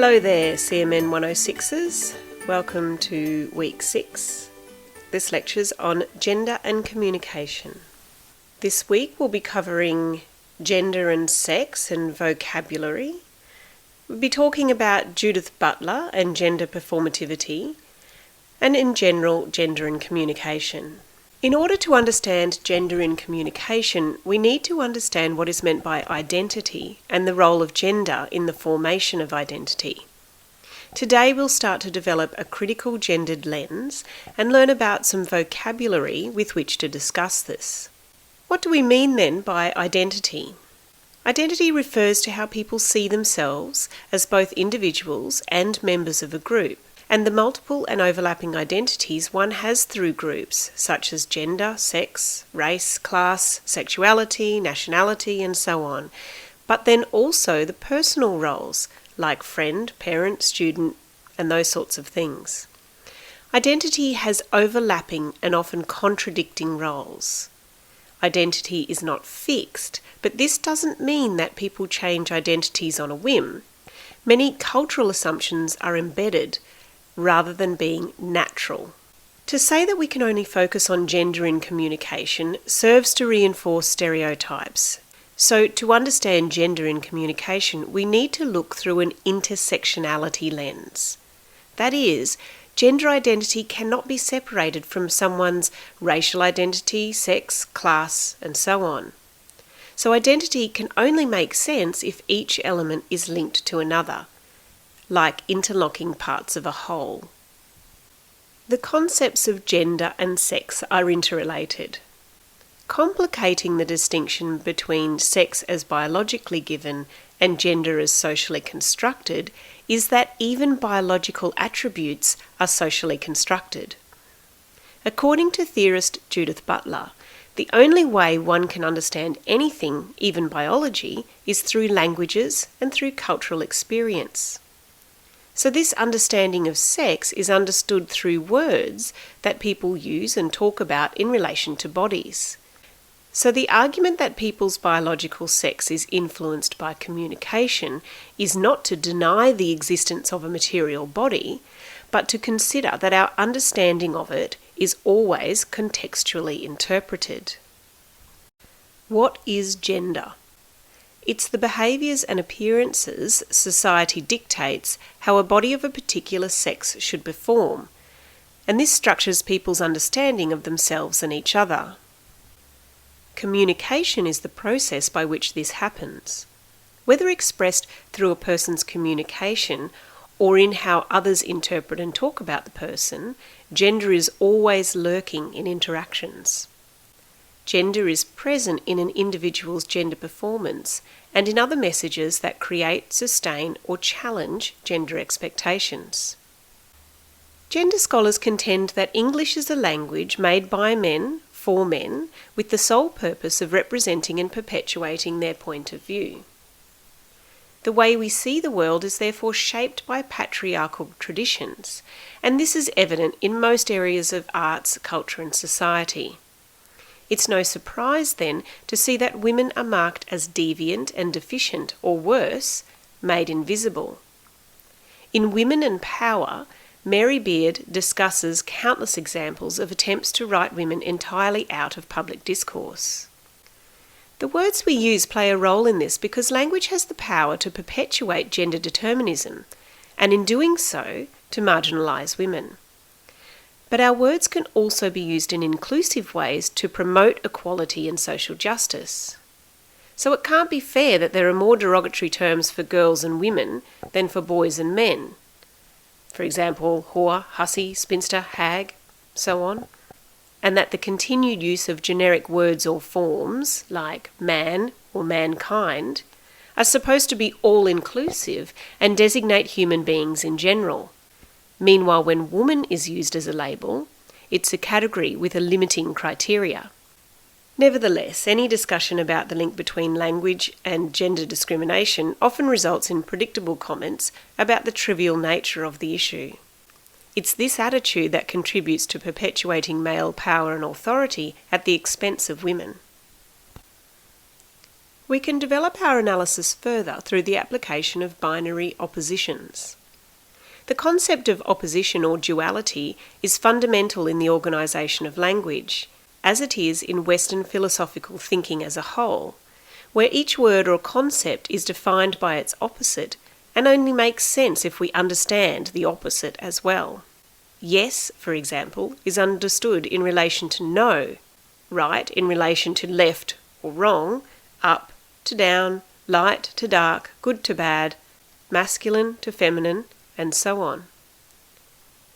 Hello there, CMN 106s. Welcome to week 6. This lecture's on gender and communication. This week we'll be covering gender and sex and vocabulary. We'll be talking about Judith Butler and gender performativity, and in general, gender and communication. In order to understand gender in communication, we need to understand what is meant by identity and the role of gender in the formation of identity. Today we'll start to develop a critical gendered lens and learn about some vocabulary with which to discuss this. What do we mean then by identity? Identity refers to how people see themselves as both individuals and members of a group, and the multiple and overlapping identities one has through groups such as gender, sex, race, class, sexuality, nationality, and so on, but then also the personal roles like friend, parent, student, and those sorts of things. Identity has overlapping and often contradicting roles. Identity is not fixed, but this doesn't mean that people change identities on a whim. Many cultural assumptions are embedded rather than being natural. To say that we can only focus on gender in communication serves to reinforce stereotypes. So to understand gender in communication, we need to look through an intersectionality lens. That is, gender identity cannot be separated from someone's racial identity, sex, class, and so on. So identity can only make sense if each element is linked to another, like interlocking parts of a whole. The concepts of gender and sex are interrelated. Complicating the distinction between sex as biologically given and gender as socially constructed is that even biological attributes are socially constructed. According to theorist Judith Butler, the only way one can understand anything, even biology, is through languages and through cultural experience. So this understanding of sex is understood through words that people use and talk about in relation to bodies. So the argument that people's biological sex is influenced by communication is not to deny the existence of a material body, but to consider that our understanding of it is always contextually interpreted. What is gender? It's the behaviours and appearances society dictates how a body of a particular sex should perform, and this structures people's understanding of themselves and each other. Communication is the process by which this happens. Whether expressed through a person's communication or in how others interpret and talk about the person, gender is always lurking in interactions. Gender is present in an individual's gender performance and in other messages that create, sustain, or challenge gender expectations. Gender scholars contend that English is a language made by men, for men, with the sole purpose of representing and perpetuating their point of view. The way we see the world is therefore shaped by patriarchal traditions, and this is evident in most areas of arts, culture, and society. It's no surprise, then, to see that women are marked as deviant and deficient, or worse, made invisible. In Women and Power, Mary Beard discusses countless examples of attempts to write women entirely out of public discourse. The words we use play a role in this because language has the power to perpetuate gender determinism, and in doing so, to marginalise women. But our words can also be used in inclusive ways to promote equality and social justice. So it can't be fair that there are more derogatory terms for girls and women than for boys and men. For example, whore, hussy, spinster, hag, so on. And that the continued use of generic words or forms, like man or mankind, are supposed to be all-inclusive and designate human beings in general. Meanwhile, when woman is used as a label, it's a category with a limiting criteria. Nevertheless, any discussion about the link between language and gender discrimination often results in predictable comments about the trivial nature of the issue. It's this attitude that contributes to perpetuating male power and authority at the expense of women. We can develop our analysis further through the application of binary oppositions. The concept of opposition or duality is fundamental in the organisation of language, as it is in Western philosophical thinking as a whole, where each word or concept is defined by its opposite and only makes sense if we understand the opposite as well. Yes, for example, is understood in relation to no, right in relation to left or wrong, up to down, light to dark, good to bad, masculine to feminine, and so on.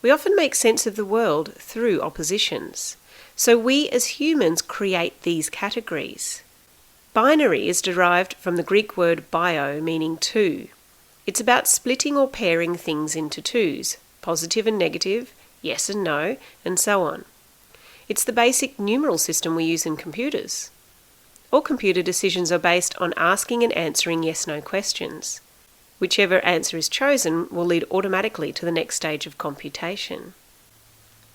We often make sense of the world through oppositions, so we as humans create these categories. Binary is derived from the Greek word bio, meaning two. It's about splitting or pairing things into twos, positive and negative, yes and no, and so on. It's the basic numeral system we use in computers. All computer decisions are based on asking and answering yes-no questions. Whichever answer is chosen will lead automatically to the next stage of computation.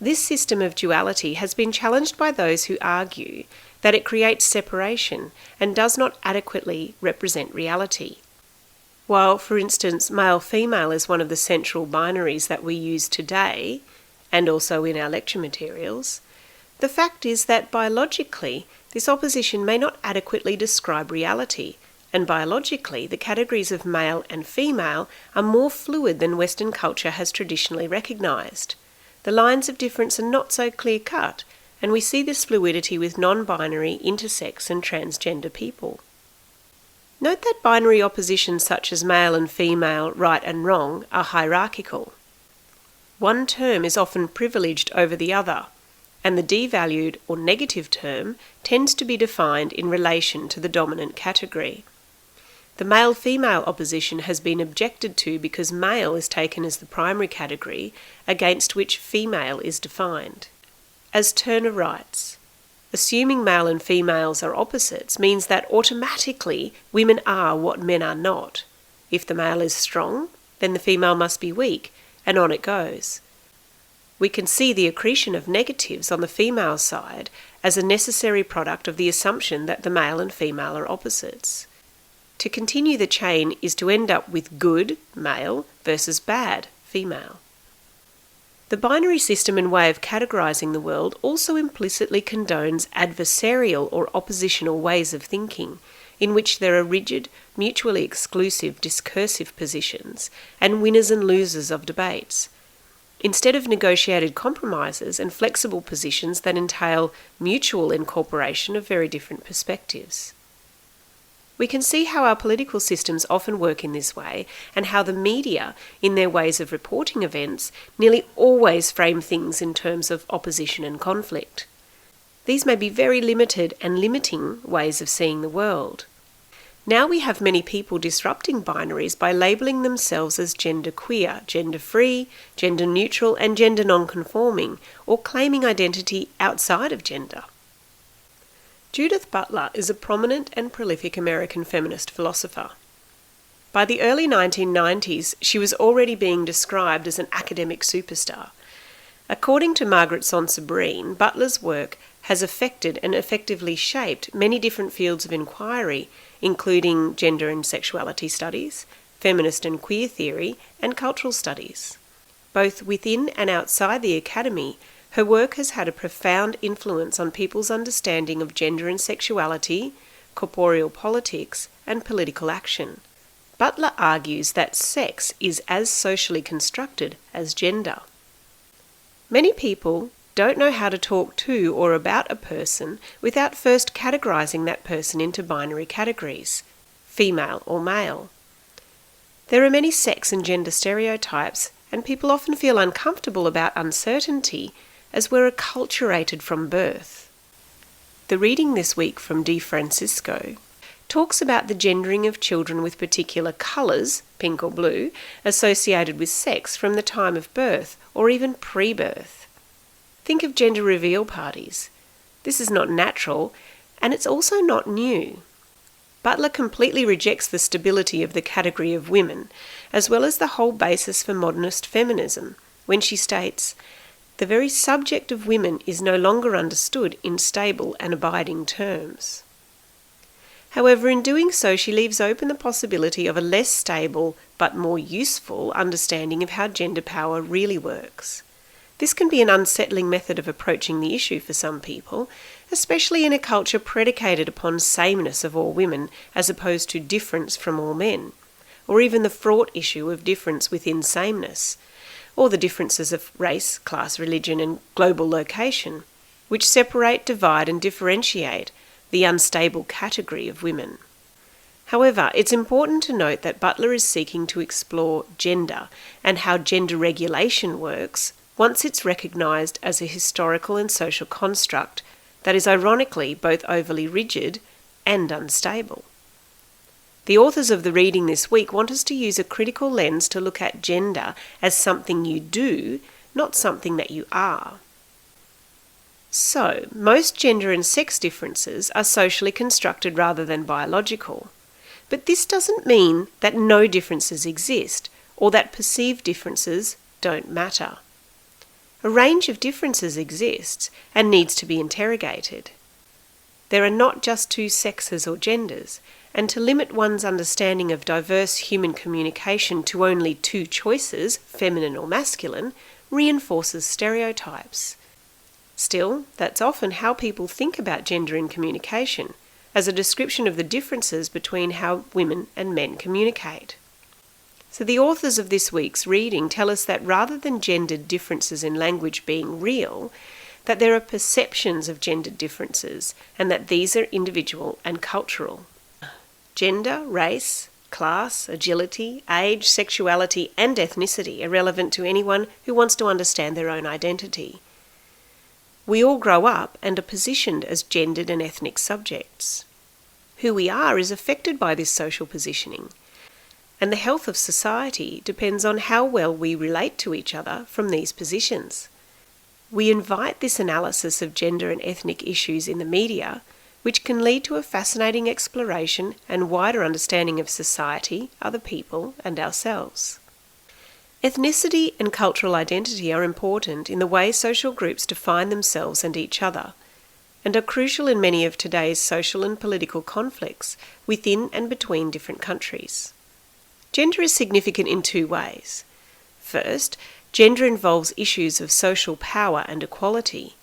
This system of duality has been challenged by those who argue that it creates separation and does not adequately represent reality. While, for instance, male-female is one of the central binaries that we use today, and also in our lecture materials, the fact is that biologically this opposition may not adequately describe reality, and biologically the categories of male and female are more fluid than Western culture has traditionally recognised. The lines of difference are not so clear-cut, and we see this fluidity with non-binary, intersex and transgender people. Note that binary oppositions such as male and female, right and wrong, are hierarchical. One term is often privileged over the other, and the devalued or negative term tends to be defined in relation to the dominant category. The male-female opposition has been objected to because male is taken as the primary category against which female is defined. As Turner writes, assuming male and females are opposites means that automatically women are what men are not. If the male is strong, then the female must be weak, and on it goes. We can see the accretion of negatives on the female side as a necessary product of the assumption that the male and female are opposites. To continue the chain is to end up with good, male, versus bad, female. The binary system and way of categorizing the world also implicitly condones adversarial or oppositional ways of thinking, in which there are rigid, mutually exclusive discursive positions and winners and losers of debates, instead of negotiated compromises and flexible positions that entail mutual incorporation of very different perspectives. We can see how our political systems often work in this way, and how the media, in their ways of reporting events, nearly always frame things in terms of opposition and conflict. These may be very limited and limiting ways of seeing the world. Now we have many people disrupting binaries by labelling themselves as genderqueer, gender-free, gender-neutral and gender non-conforming, or claiming identity outside of gender. Judith Butler is a prominent and prolific American feminist philosopher. By the early 1990s, she was already being described as an academic superstar. According to Margaret Sonser-Breen, Butler's work has affected and effectively shaped many different fields of inquiry, including gender and sexuality studies, feminist and queer theory, and cultural studies. Both within and outside the academy, her work has had a profound influence on people's understanding of gender and sexuality, corporeal politics, and political action. Butler argues that sex is as socially constructed as gender. Many people don't know how to talk to or about a person without first categorizing that person into binary categories, female or male. There are many sex and gender stereotypes, and people often feel uncomfortable about uncertainty as we're acculturated from birth. The reading this week from De Francisco talks about the gendering of children with particular colours, pink or blue, associated with sex from the time of birth or even pre-birth. Think of gender reveal parties. This is not natural, and it's also not new. Butler completely rejects the stability of the category of women, as well as the whole basis for modernist feminism, when she states, "The very subject of women is no longer understood in stable and abiding terms." However, in doing so, she leaves open the possibility of a less stable but more useful understanding of how gender power really works. This can be an unsettling method of approaching the issue for some people, especially in a culture predicated upon sameness of all women as opposed to difference from all men, or even the fraught issue of difference within sameness, or the differences of race, class, religion, and global location, which separate, divide, and differentiate the unstable category of women. However, it's important to note that Butler is seeking to explore gender and how gender regulation works once it's recognised as a historical and social construct that is ironically both overly rigid and unstable. The authors of the reading this week want us to use a critical lens to look at gender as something you do, not something that you are. So, most gender and sex differences are socially constructed rather than biological. But this doesn't mean that no differences exist or that perceived differences don't matter. A range of differences exists and needs to be interrogated. There are not just two sexes or genders, and to limit one's understanding of diverse human communication to only two choices, feminine or masculine, reinforces stereotypes. Still, that's often how people think about gender in communication, as a description of the differences between how women and men communicate. So the authors of this week's reading tell us that rather than gendered differences in language being real, that there are perceptions of gendered differences and that these are individual and cultural. Gender, race, class, agility, age, sexuality and ethnicity are relevant to anyone who wants to understand their own identity. We all grow up and are positioned as gendered and ethnic subjects. Who we are is affected by this social positioning, and the health of society depends on how well we relate to each other from these positions. We invite this analysis of gender and ethnic issues in the media, which can lead to a fascinating exploration and wider understanding of society, other people, and ourselves. Ethnicity and cultural identity are important in the way social groups define themselves and each other, and are crucial in many of today's social and political conflicts within and between different countries. Gender is significant in two ways. First, gender involves issues of social power and equality.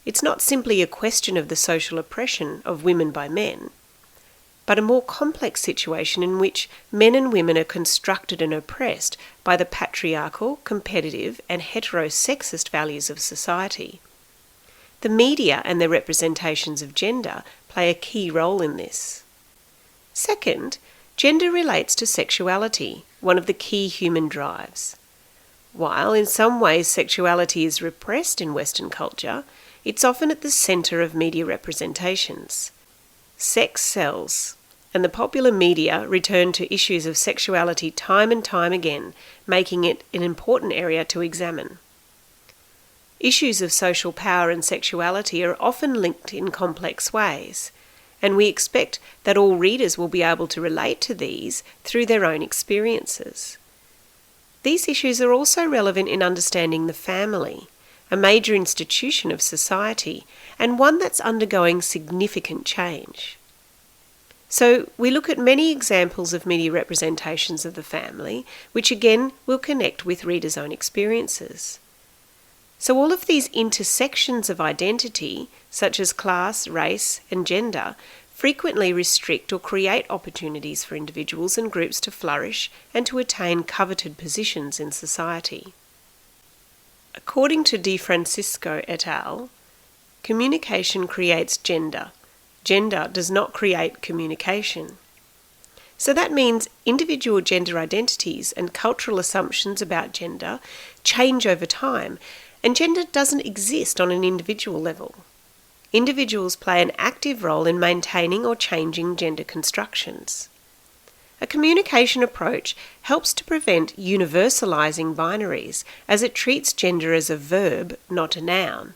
It's not simply a question of the social oppression of women by men, but a more complex situation in which men and women are constructed and oppressed by the patriarchal, competitive, and heterosexist values of society. The media and their representations of gender play a key role in this. Second, gender relates to sexuality, one of the key human drives. While in some ways sexuality is repressed in Western culture, it's often at the centre of media representations. Sex sells, and the popular media return to issues of sexuality time and time again, making it an important area to examine. Issues of social power and sexuality are often linked in complex ways, and we expect that all readers will be able to relate to these through their own experiences. These issues are also relevant in understanding the family, a major institution of society, and one that's undergoing significant change. So we look at many examples of media representations of the family, which again will connect with readers' own experiences. So all of these intersections of identity, such as class, race, and gender, frequently restrict or create opportunities for individuals and groups to flourish and to attain coveted positions in society. According to DeFrancisco et al., communication creates gender. Gender does not create communication. So that means individual gender identities and cultural assumptions about gender change over time, and gender doesn't exist on an individual level. Individuals play an active role in maintaining or changing gender constructions. A communication approach helps to prevent universalising binaries, as it treats gender as a verb, not a noun.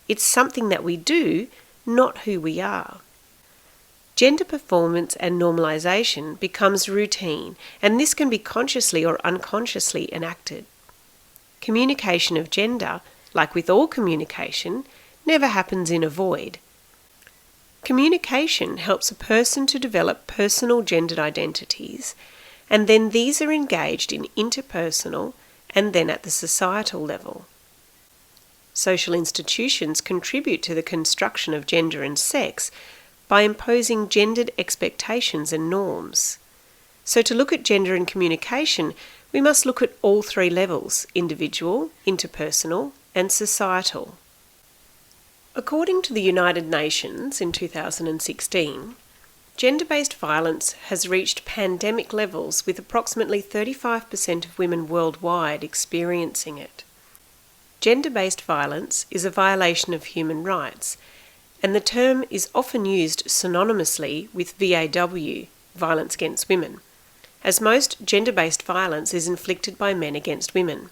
It's something that we do, not who we are. Gender performance and normalisation becomes routine, and this can be consciously or unconsciously enacted. Communication of gender, like with all communication, never happens in a void. Communication helps a person to develop personal gendered identities, and then these are engaged in interpersonal and then at the societal level. Social institutions contribute to the construction of gender and sex by imposing gendered expectations and norms. So to look at gender and communication, we must look at all three levels: individual, interpersonal, and societal. According to the United Nations in 2016, gender-based violence has reached pandemic levels, with approximately 35% of women worldwide experiencing it. Gender-based violence is a violation of human rights, and the term is often used synonymously with VAW, violence against women, as most gender-based violence is inflicted by men against women.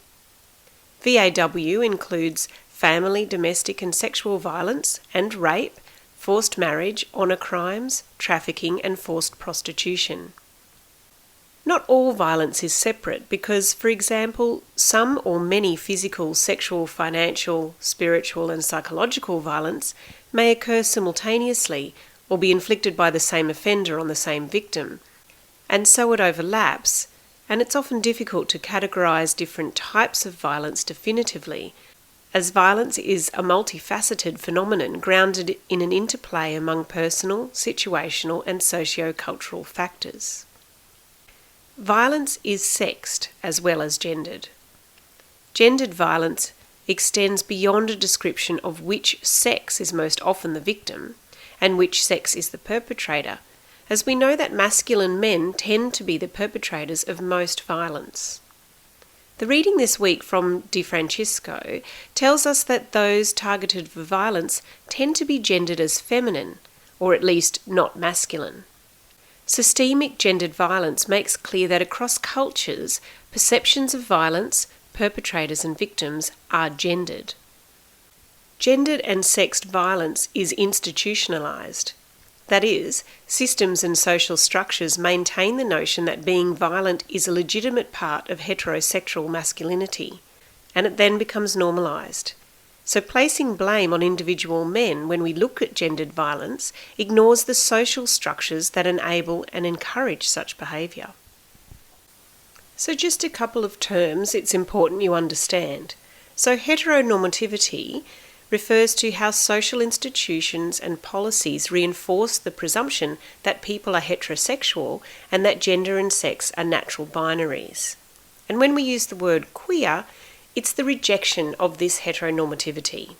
VAW includes family, domestic and sexual violence and rape, forced marriage, honour crimes, trafficking and forced prostitution. Not all violence is separate because, for example, some or many physical, sexual, financial, spiritual and psychological violence may occur simultaneously or be inflicted by the same offender on the same victim, and so it overlaps, and it's often difficult to categorise different types of violence definitively, as violence is a multifaceted phenomenon grounded in an interplay among personal, situational and socio-cultural factors. Violence is sexed as well as gendered. Gendered violence extends beyond a description of which sex is most often the victim and which sex is the perpetrator, as we know that masculine men tend to be the perpetrators of most violence. The reading this week from DeFrancisco tells us that those targeted for violence tend to be gendered as feminine, or at least not masculine. Systemic gendered violence makes clear that across cultures, perceptions of violence, perpetrators and victims are gendered. Gendered and sexed violence is institutionalised. That is, systems and social structures maintain the notion that being violent is a legitimate part of heterosexual masculinity, and it then becomes normalised. So placing blame on individual men when we look at gendered violence ignores the social structures that enable and encourage such behaviour. So just a couple of terms it's important you understand. So heteronormativity refers to how social institutions and policies reinforce the presumption that people are heterosexual and that gender and sex are natural binaries. And when we use the word queer, it's the rejection of this heteronormativity.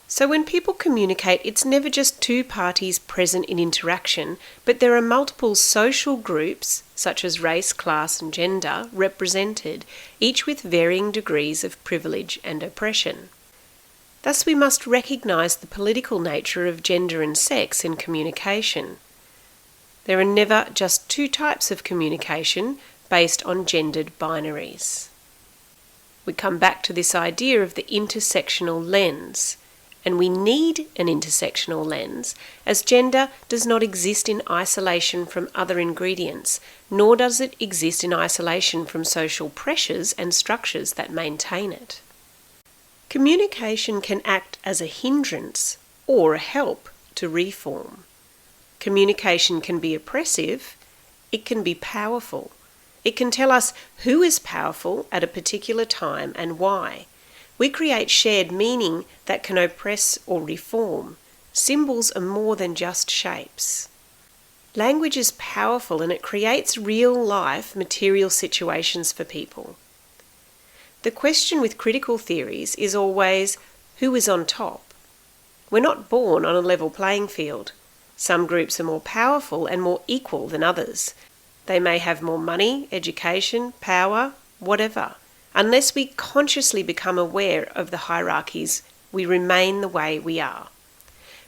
So when people communicate, it's never just two parties present in interaction, but there are multiple social groups, such as race, class and gender, represented, each with varying degrees of privilege and oppression. Thus we must recognise the political nature of gender and sex in communication. There are never just two types of communication based on gendered binaries. We come back to this idea of the intersectional lens, and we need an intersectional lens, as gender does not exist in isolation from other ingredients, nor does it exist in isolation from social pressures and structures that maintain it. Communication can act as a hindrance or a help to reform. Communication can be oppressive, it can be powerful. It can tell us who is powerful at a particular time and why. We create shared meaning that can oppress or reform. Symbols are more than just shapes. Language is powerful and it creates real-life material situations for people. The question with critical theories is always, who is on top? We're not born on a level playing field. Some groups are more powerful and more equal than others. They may have more money, education, power, whatever. Unless we consciously become aware of the hierarchies, we remain the way we are.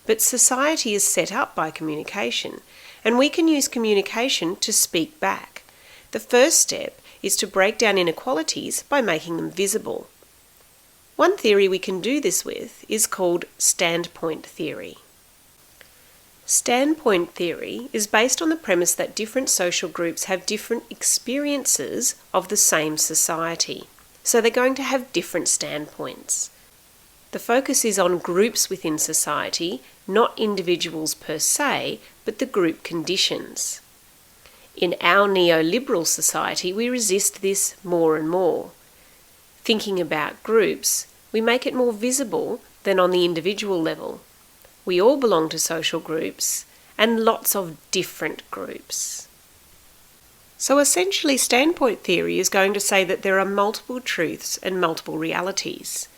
But society is set up by communication, and we can use communication to speak back. The first step is to break down inequalities by making them visible. One theory we can do this with is called standpoint theory. Standpoint theory is based on the premise that different social groups have different experiences of the same society, so they're going to have different standpoints. The focus is on groups within society, not individuals per se, but the group conditions. In our neoliberal society, we resist this more and more. Thinking about groups, we make it more visible than on the individual level. We all belong to social groups, and lots of different groups. So essentially, standpoint theory is going to say that there are multiple truths and multiple realities.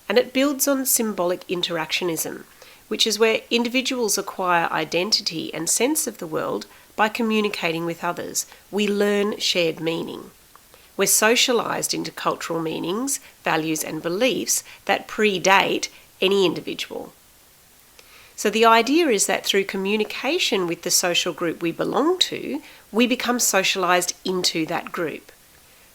And it builds on symbolic interactionism, which is where individuals acquire identity and sense of the world by communicating with others. We learn shared meaning. We're socialised into cultural meanings, values and beliefs that predate any individual. So the idea is that through communication with the social group we belong to, we become socialised into that group.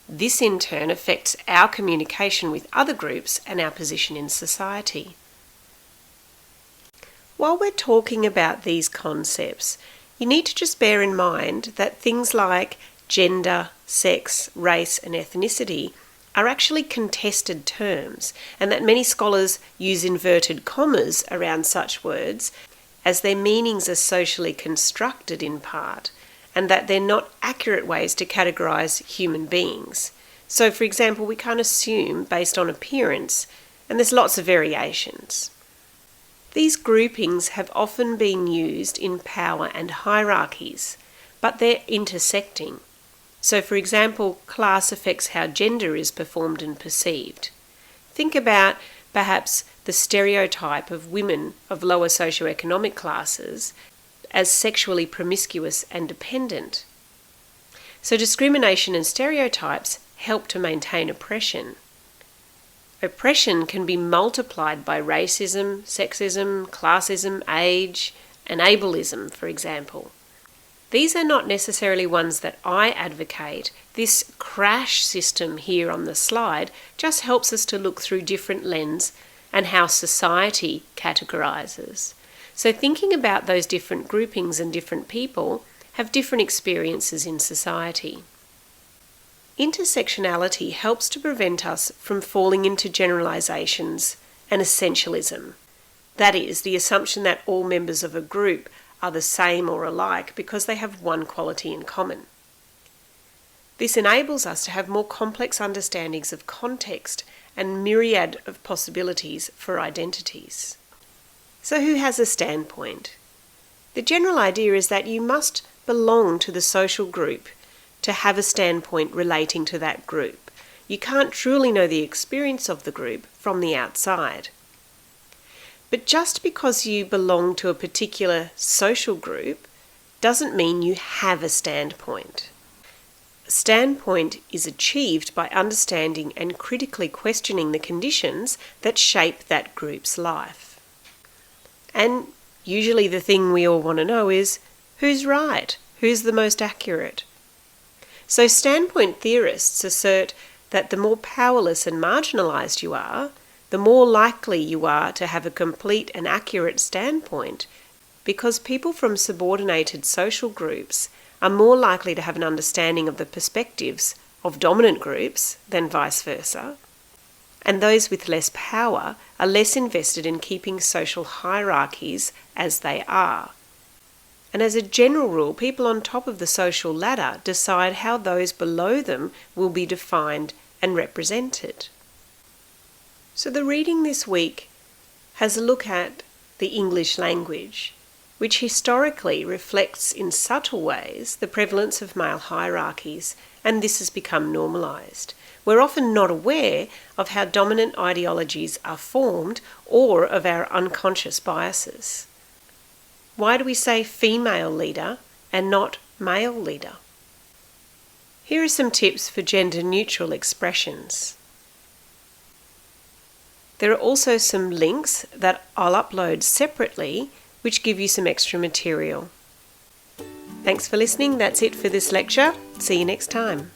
This in turn affects our communication with other groups and our position in society. While we're talking about these concepts, you need to just bear in mind that things like gender, sex, race and ethnicity are actually contested terms, and that many scholars use inverted commas around such words as their meanings are socially constructed in part, and that they're not accurate ways to categorise human beings. So, for example, we can't assume based on appearance, and there's lots of variations. These groupings have often been used in power and hierarchies, but they're intersecting. So, for example, class affects how gender is performed and perceived. Think about perhaps the stereotype of women of lower socioeconomic classes as sexually promiscuous and dependent. So discrimination and stereotypes help to maintain oppression. Oppression can be multiplied by racism, sexism, classism, age, and ableism, for example. These are not necessarily ones that I advocate. This crash system here on the slide just helps us to look through different lenses and how society categorises. So thinking about those different groupings and different people have different experiences in society. Intersectionality helps to prevent us from falling into generalisations and essentialism. That is, the assumption that all members of a group are the same or alike because they have one quality in common. This enables us to have more complex understandings of context and myriad of possibilities for identities. So who has a standpoint? The general idea is that you must belong to the social group to have a standpoint relating to that group. You can't truly know the experience of the group from the outside. But just because you belong to a particular social group doesn't mean you have a standpoint. A standpoint is achieved by understanding and critically questioning the conditions that shape that group's life. And usually the thing we all want to know is, who's right? Who's the most accurate? So standpoint theorists assert that the more powerless and marginalised you are, the more likely you are to have a complete and accurate standpoint, because people from subordinated social groups are more likely to have an understanding of the perspectives of dominant groups than vice versa, and those with less power are less invested in keeping social hierarchies as they are. And as a general rule, people on top of the social ladder decide how those below them will be defined and represented. So the reading this week has a look at the English language, which historically reflects in subtle ways the prevalence of male hierarchies, and this has become normalised. We're often not aware of how dominant ideologies are formed or of our unconscious biases. Why do we say female leader and not male leader? Here are some tips for gender-neutral expressions. There are also some links that I'll upload separately which give you some extra material. Thanks for listening. That's it for this lecture. See you next time.